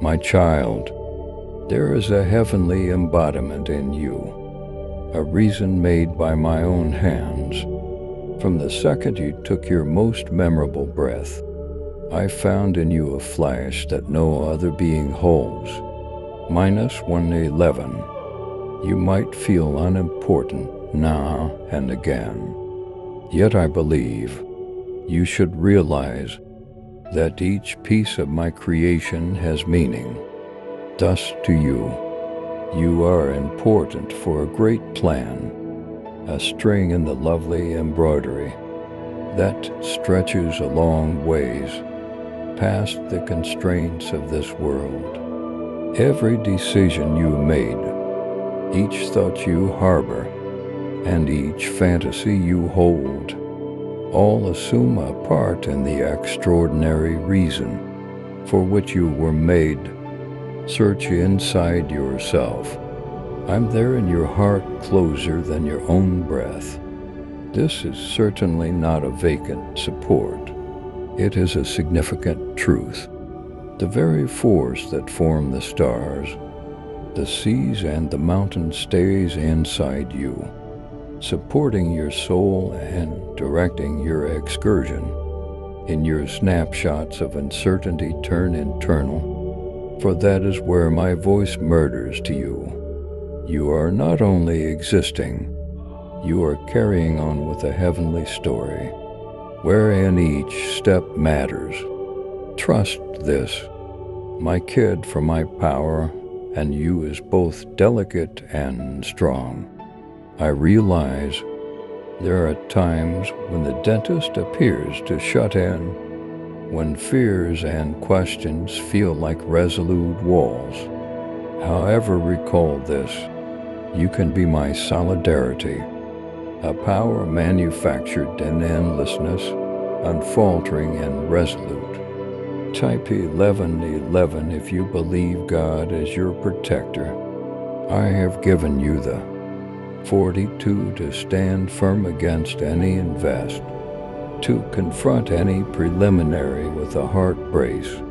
My child, there is a heavenly embodiment in you, a reason made by my own hands. From the second you took your most memorable breath, I found in you a flash that no other being holds. Minus 111. You might feel unimportant now and again. Yet I believe you should realize that each piece of my creation has meaning. Thus to you, you are important for a great plan, a string in the lovely embroidery that stretches a long ways past the constraints of this world. Every decision you made, each thought you harbor, and each fantasy you hold, all assume a part in the extraordinary reason for which you were made. Search inside yourself. I'm there in your heart closer than your own breath. This is certainly not a vacant support. It is a significant truth. The very force that form the stars, the seas and the mountains stays inside you, supporting your soul and directing your excursion. In your snapshots of uncertainty turn internal, for that is where my voice murders to you. You are not only existing, you are carrying on with a heavenly story, wherein each step matters. Trust this, my kid, for my power and you is both delicate and strong. I realize there are times when the dentist appears to shut in, when fears and questions feel like resolute walls. However, recall this, you can be my solidarity, a power manufactured in endlessness, unfaltering and resolute. Type 1111 if you believe God is your protector. I have given you the fortitude to stand firm against any invest, to confront any preliminary with a heart brace,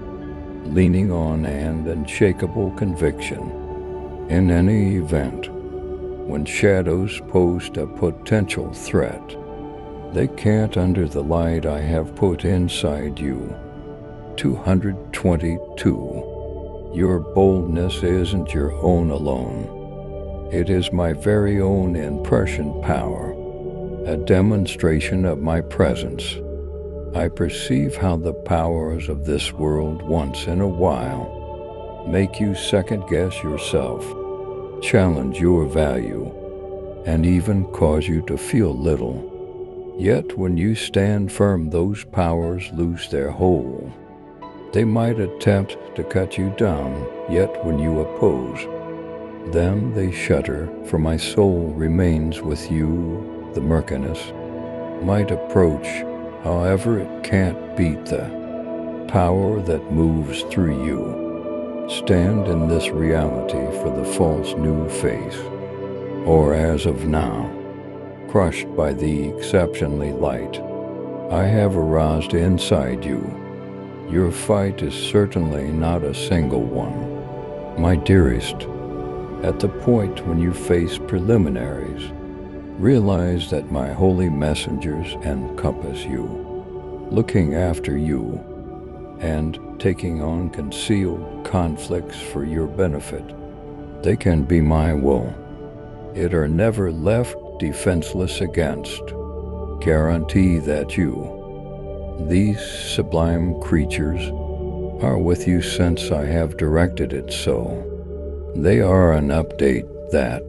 leaning on an unshakable conviction. In any event, when shadows post a potential threat, they can't under the light I have put inside you. 222. Your boldness isn't your own alone. It is my very own impression power, a demonstration of my presence. I perceive how the powers of this world once in a while make you second-guess yourself, challenge your value, and even cause you to feel little. Yet when you stand firm, those powers lose their hold. They might attempt to cut you down, yet when you oppose them, they shudder, for my soul remains with you. The murkiness might approach, however it can't beat the power that moves through you. Stand in this reality for the false new face, or as of now, crushed by the exceptionally light I have aroused inside you. Your fight is certainly not a single one, my dearest. At the point when you face preliminaries, realize that my holy messengers encompass you, looking after you, and taking on concealed conflicts for your benefit. They can be my will. It are never left defenseless against. Guarantee that you, these sublime creatures, are with you since I have directed it so. They are an update that,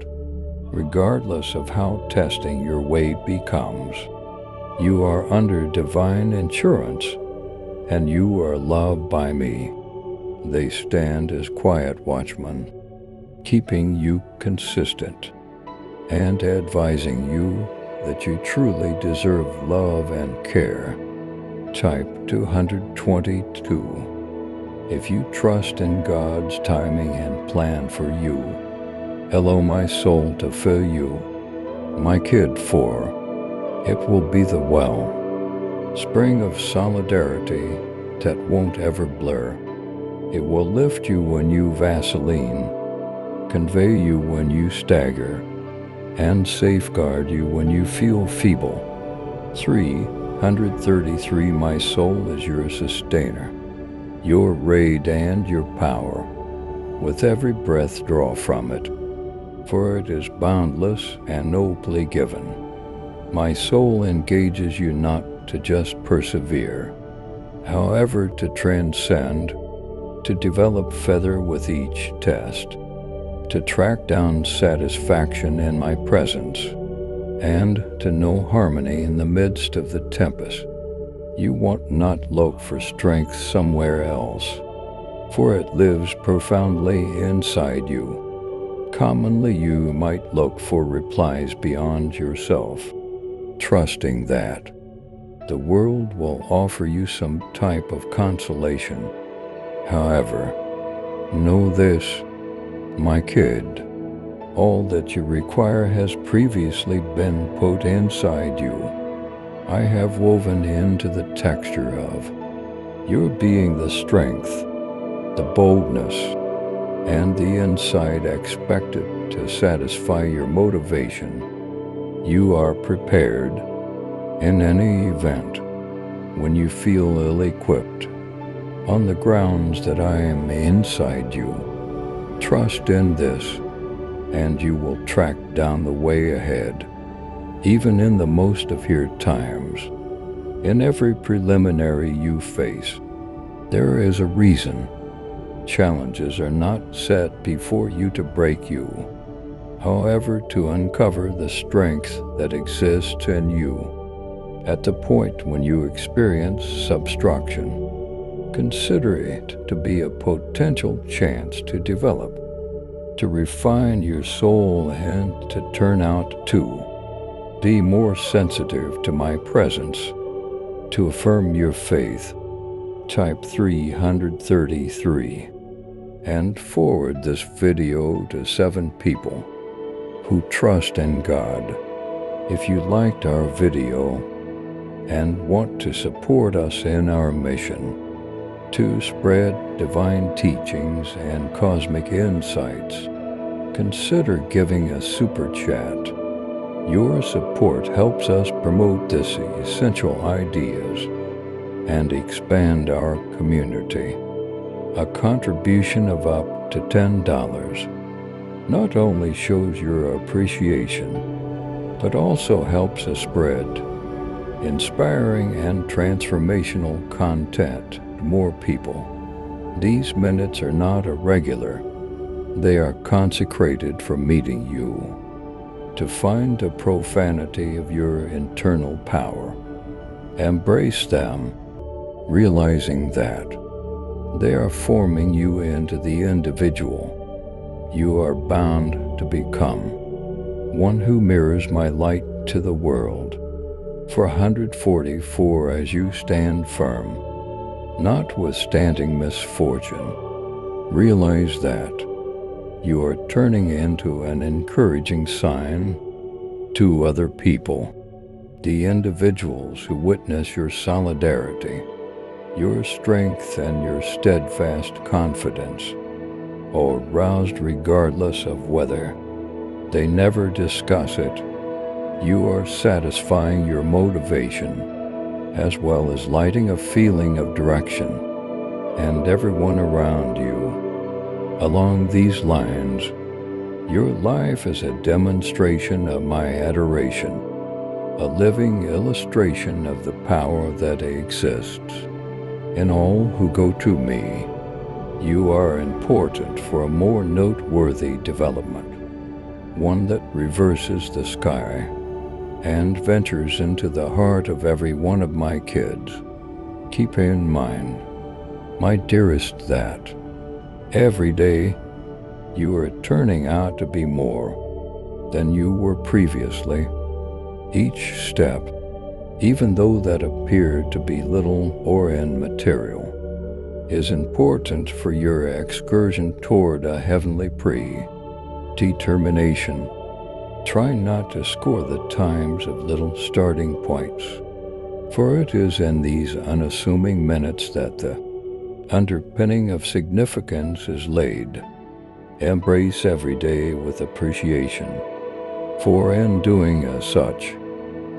regardless of how testing your way becomes, you are under divine insurance, and you are loved by me. They stand as quiet watchmen, keeping you consistent, and advising you that you truly deserve love and care. Type 222. If you trust in God's timing and plan for you, allow my soul to fill you, my kid, for it will be the well spring of solidarity that won't ever blur. It will lift you when you vacillate, convey you when you stagger, and safeguard you when you feel feeble. 333. My soul is your sustainer, your raid and your power. With every breath draw from it, for it is boundless and nobly given. My soul engages you not to just persevere, however to transcend, to develop feather with each test, to track down satisfaction in my presence, and to know harmony in the midst of the tempest. You want not look for strength somewhere else, for it lives profoundly inside you. Commonly you might look for replies beyond yourself, trusting that the world will offer you some type of consolation. However, know this, my kid, all that you require has previously been put inside you. I have woven into the texture of your being the strength, the boldness, and the insight expected to satisfy your motivation. You are prepared in any event when you feel ill-equipped, on the grounds that I am inside you. Trust in this, and you will track down the way ahead, even in the most of your times. In every preliminary you face, there is a reason. Challenges are not set before you to break you, however to uncover the strength that exists in you. At the point when you experience subtraction, consider it to be a potential chance to develop, to refine your soul, and to turn out to be more sensitive to my presence, to affirm your faith. Type 333 and forward this video to 7 people who trust in God. If you liked our video and want to support us in our mission to spread divine teachings and cosmic insights, consider giving a super chat. Your support helps us promote these essential ideas and expand our community. A contribution of up to $10 not only shows your appreciation, but also helps us spread inspiring and transformational content to more people. These minutes are not irregular. They are consecrated for meeting you, to find the profanity of your internal power. Embrace them, realizing that they are forming you into the individual you are bound to become, one who mirrors my light to the world. For 144, as you stand firm, notwithstanding misfortune, realize that you are turning into an encouraging sign to other people, the individuals who witness your solidarity, your strength, and your steadfast confidence, or roused regardless of whether they never discuss it. You are satisfying your motivation, as well as lighting a feeling of direction, and everyone around you. Along these lines, your life is a demonstration of my adoration, a living illustration of the power that exists in all who go to me. You are important for a more noteworthy development, one that reverses the sky and ventures into the heart of every one of my kids. Keep in mind, my dearest, that every day you are turning out to be more than you were previously. Each step, even though that appeared to be little or immaterial, is important for your excursion toward a heavenly predetermination. Try not to score the times of little starting points, for it is in these unassuming minutes that the underpinning of significance is laid. Embrace every day with appreciation, for in doing as such,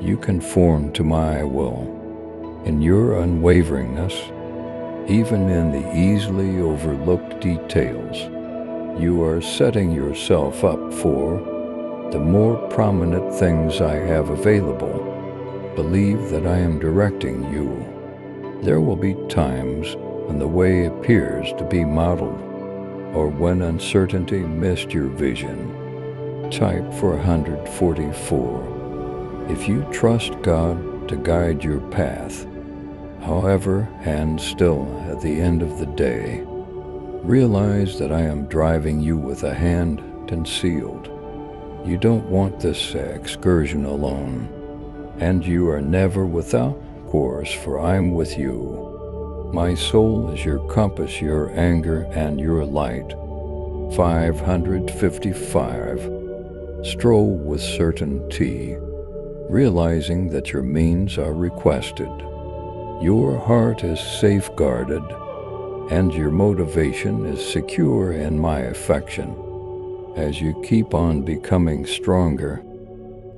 you conform to my will. In your unwaveringness, even in the easily overlooked details, you are setting yourself up for the more prominent things I have available. Believe that I am directing you. There will be times when the way appears to be modeled, or when uncertainty missed your vision. Type for 144. If you trust God to guide your path, however, and still at the end of the day, realize that I am driving you with a hand concealed. You don't want this excursion alone, and you are never without course, for I am with you. My soul is your compass, your anger, and your light. 555. Stroll with certainty, realizing that your means are requested. Your heart is safeguarded, and your motivation is secure in my affection. As you keep on becoming stronger,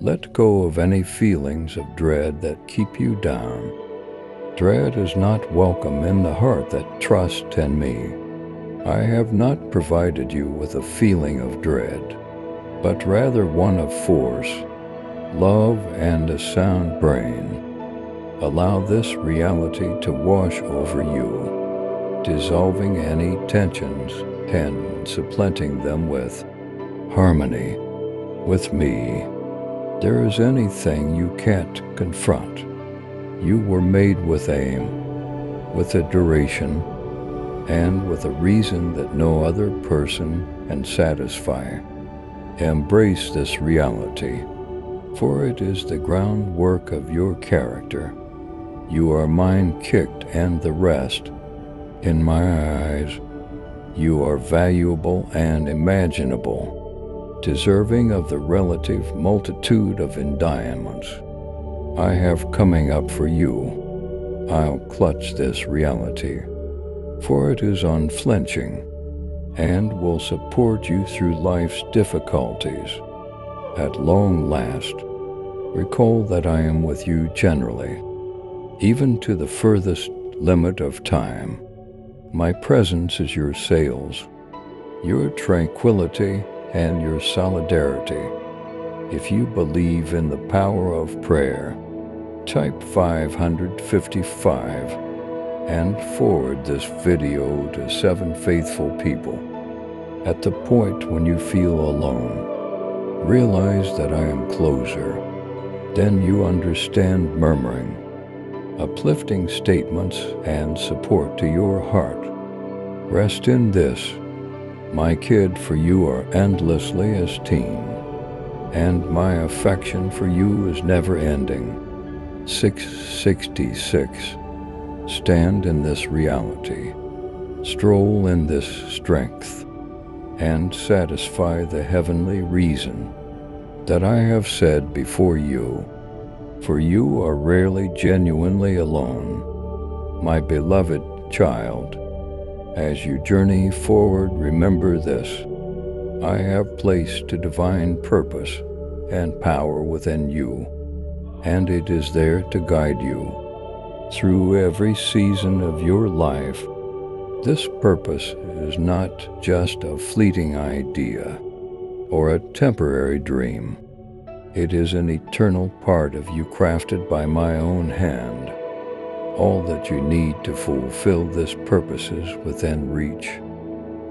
let go of any feelings of dread that keep you down. Dread is not welcome in the heart that trusts in me. I have not provided you with a feeling of dread, but rather one of force, love, and a sound brain. Allow this reality to wash over you, dissolving any tensions and supplanting them with harmony. With me, there is anything you can't confront. You were made with aim, with a duration, and with a reason that no other person can satisfy. Embrace this reality, for it is the groundwork of your character. You are mine, kicked, and the rest. In my eyes, you are valuable and imaginable, deserving of the relative multitude of endowments I have coming up for you. I'll clutch this reality, for it is unflinching, and will support you through life's difficulties. At long last, recall that I am with you generally, even to the furthest limit of time. My presence is your sails, your tranquility, and your solidarity. If you believe in the power of prayer, type 555 and forward this video to 7 faithful people. At the point when you feel alone, realize that I am closer. Then you understand murmuring, uplifting statements, and support to your heart. Rest in this, my kid, for you are endlessly esteemed, and my affection for you is never ending. 666. Stand in this reality, stroll in this strength, and satisfy the heavenly reason that I have said before you. For you are rarely genuinely alone, my beloved child. As you journey forward, remember this: I have placed a divine purpose and power within you, and it is there to guide you through every season of your life. This purpose is not just a fleeting idea or a temporary dream. It is an eternal part of you, crafted by my own hand. All that you need to fulfill this purpose is within reach,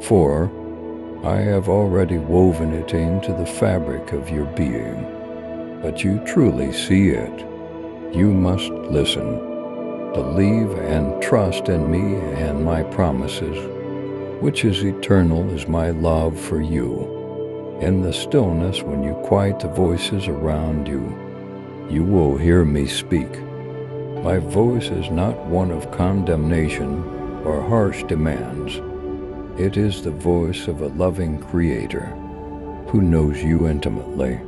for I have already woven it into the fabric of your being. But you truly see it. You must listen, believe, and trust in me and my promises, which is eternal as my love for you. In the stillness, when you quiet the voices around you, you will hear me speak. My voice is not one of condemnation or harsh demands. It is the voice of a loving Creator who knows you intimately,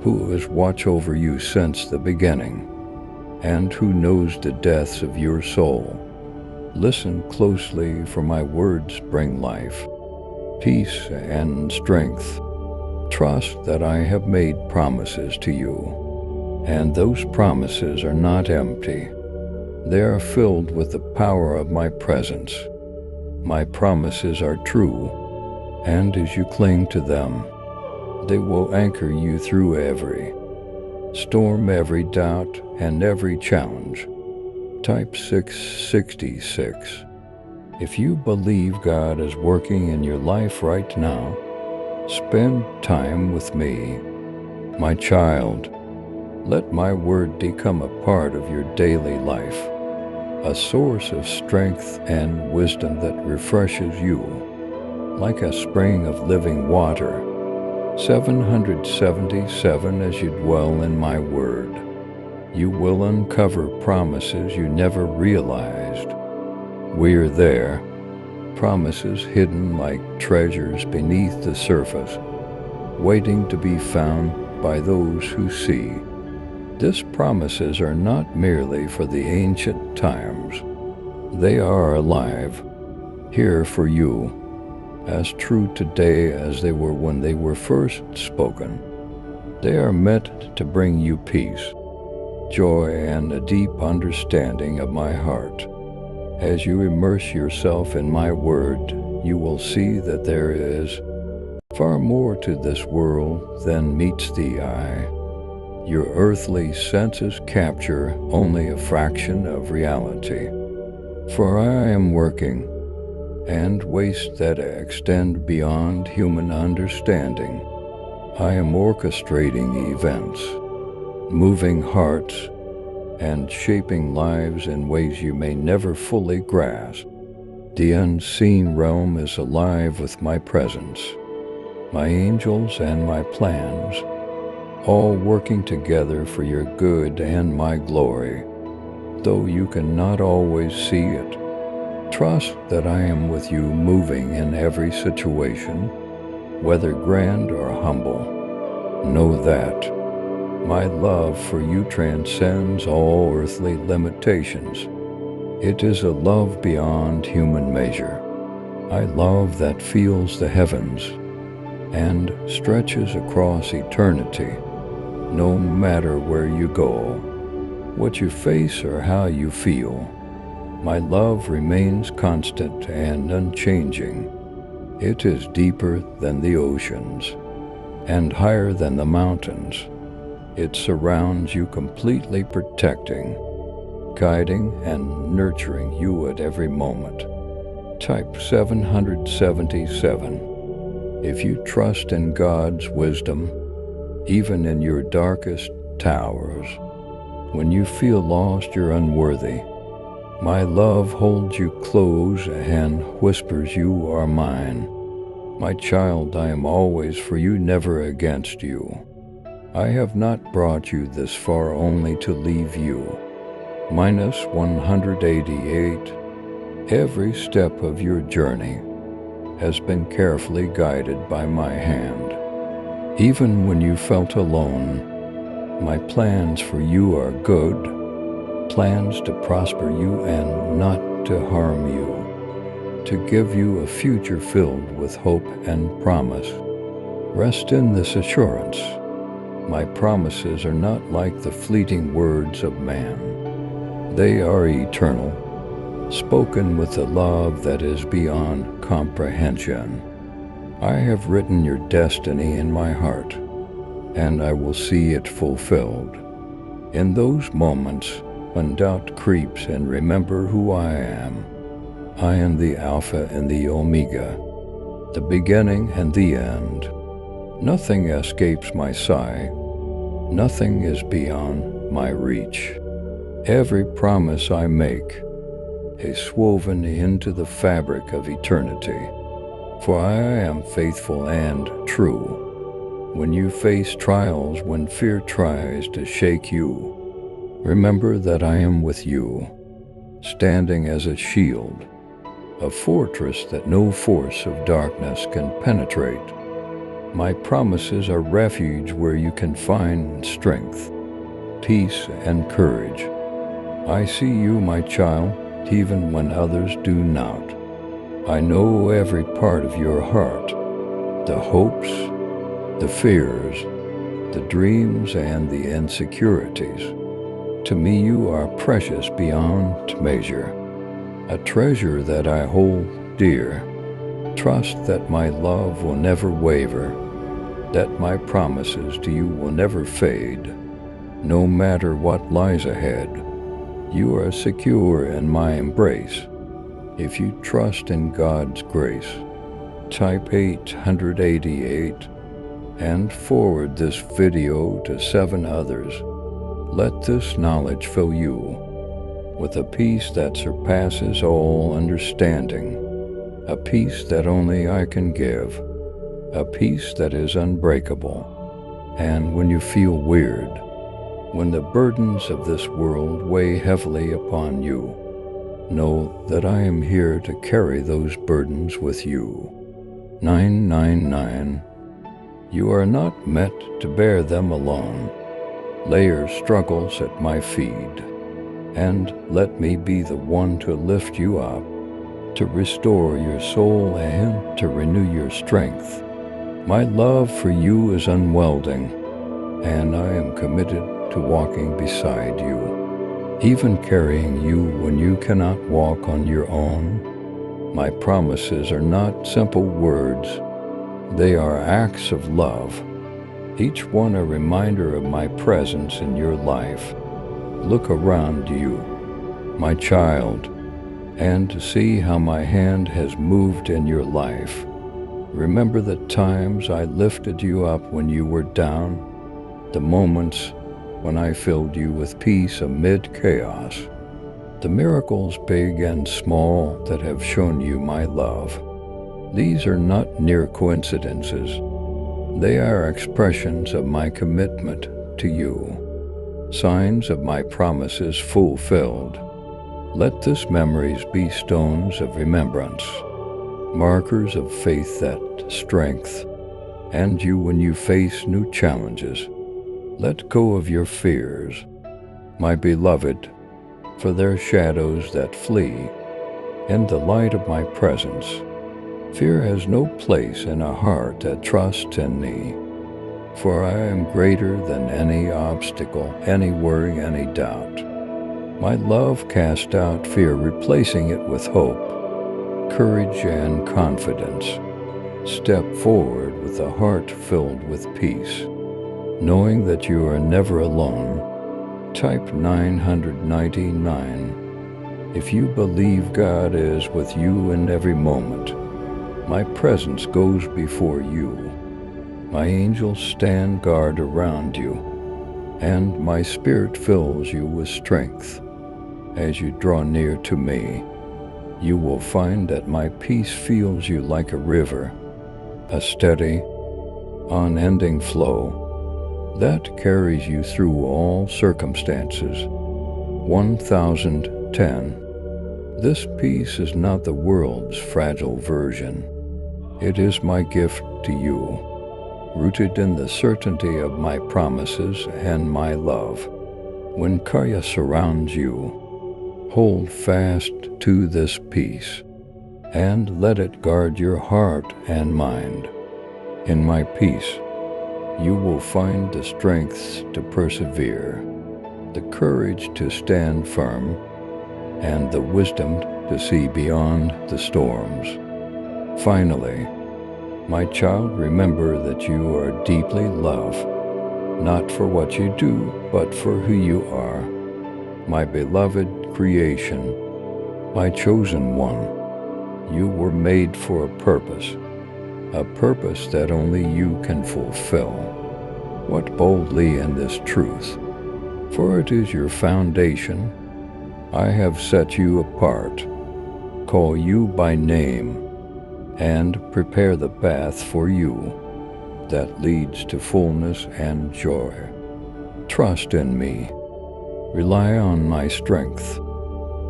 who has watched over you since the beginning, and who knows the depths of your soul. Listen closely, for my words bring life, peace, and strength. Trust that I have made promises to you, and those promises are not empty. They are filled with the power of my presence. My promises are true, and as you cling to them, they will anchor you through every storm, every doubt, and every challenge. Type 666. If you believe God is working in your life right now, spend time with me. My child, let my word become a part of your daily life, a source of strength and wisdom that refreshes you like a spring of living water. 777. As you dwell in my word, you will uncover promises you never realized. We're there, promises hidden like treasures beneath the surface, waiting to be found by those who see. These promises are not merely for the ancient times. They are alive, here for you, as true today as they were when they were first spoken. They are meant to bring you peace, joy, and a deep understanding of my heart. As you immerse yourself in my word, you will see that there is far more to this world than meets the eye. Your earthly senses capture only a fraction of reality. For I am working, and ways that extend beyond human understanding. I am orchestrating events, moving hearts, and shaping lives in ways you may never fully grasp. The unseen realm is alive with my presence, my angels and my plans, all working together for your good and my glory. Though you cannot always see it, trust that I am with you, moving in every situation, whether grand or humble. Know that my love for you transcends all earthly limitations. It is a love beyond human measure. I love that feels the heavens and stretches across eternity. No matter where you go, what you face, or how you feel, my love remains constant and unchanging. It is deeper than the oceans and higher than the mountains. It surrounds you completely, protecting, guiding, and nurturing you at every moment. Type 777. If you trust in God's wisdom, even in your darkest towers, when you feel lost, you're unworthy, my love holds you close and whispers, you are mine. My child, I am always for you, never against you. I have not brought you this far only to leave you. Minus 188. Every step of your journey has been carefully guided by my hand. Even when you felt alone, my plans for you are good, plans to prosper you and not to harm you, to give you a future filled with hope and promise. Rest in this assurance. My promises are not like the fleeting words of man. They are eternal, spoken with a love that is beyond comprehension. I have written your destiny in my heart, and I will see it fulfilled. In those moments when doubt creeps, and remember who I am. I am the Alpha and the Omega, the beginning and the end. Nothing escapes my sight. Nothing is beyond my reach. Every promise I make is woven into the fabric of eternity. For I am faithful and true. When you face trials, when fear tries to shake you, remember that I am with you, standing as a shield, a fortress that no force of darkness can penetrate. My promises are refuge where you can find strength, peace, and courage. I see you, my child, even when others do not. I know every part of your heart, the hopes, the fears, the dreams, and the insecurities. To me you are precious beyond measure, a treasure that I hold dear. Trust that my love will never waver, that my promises to you will never fade. No matter what lies ahead, you are secure in my embrace. If you trust in God's grace, type 888 and forward this video to 7 others. Let this knowledge fill you with a peace that surpasses all understanding, a peace that only I can give, a peace that is unbreakable. And when you feel weird, when the burdens of this world weigh heavily upon you, know that I am here to carry those burdens with you. 999. You are not meant to bear them alone. Lay your struggles at my feet, and let me be the one to lift you up, to restore your soul and to renew your strength. My love for you is unwelding, and I am committed to walking beside you, even carrying you when you cannot walk on your own. My promises are not simple words, they are acts of love, each one a reminder of my presence in your life. Look around you, my child, and see how my hand has moved in your life. Remember the times I lifted you up when you were down, the moments when I filled you with peace amid chaos, the miracles big and small that have shown you my love. These are not mere coincidences. They are expressions of my commitment to you, signs of my promises fulfilled. Let these memories be stones of remembrance, markers of faith that strength, and you when you face new challenges. Let go of your fears, my beloved, for their shadows that flee in the light of my presence. Fear has no place in a heart that trusts in me, for I am greater than any obstacle, any worry, any doubt. My love casts out fear, replacing it with hope, courage, and confidence. Step forward with a heart filled with peace, knowing that you are never alone. Type 999. If you believe God is with you in every moment, my presence goes before you. My angels stand guard around you, and my spirit fills you with strength. As you draw near to me, you will find that my peace fills you like a river, a steady, unending flow that carries you through all circumstances. 1010. This peace is not the world's fragile version. It is my gift to you, rooted in the certainty of my promises and my love. When chaos surrounds you, hold fast to this peace, and let it guard your heart and mind. In my peace, you will find the strength to persevere, the courage to stand firm, and the wisdom to see beyond the storms. Finally, my child, remember that you are deeply loved, not for what you do, but for who you are. My beloved creation, my chosen one, you were made for a purpose that only you can fulfill. Walk boldly in this truth, for it is your foundation. I have set you apart, call you by name, and prepare the path for you that leads to fullness and joy. Trust in me, rely on my strength,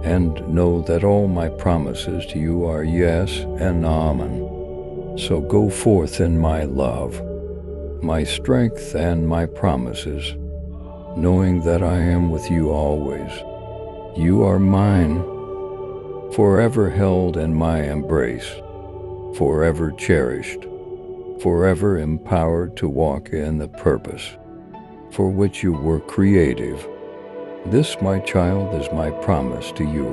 and know that all my promises to you are yes and amen. So go forth in my love, my strength, and my promises, knowing that I am with you always. You are mine, forever held in my embrace, forever cherished, forever empowered to walk in the purpose for which you were creative. This, my child, is my promise to you,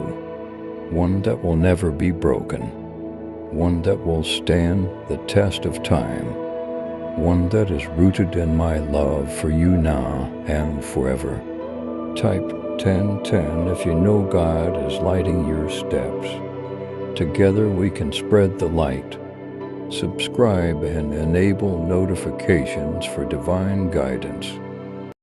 one that will never be broken, one that will stand the test of time, one that is rooted in my love for you now and forever. Type 1010 if you know God is lighting your steps. Together we can spread the light. Subscribe and enable notifications for divine guidance.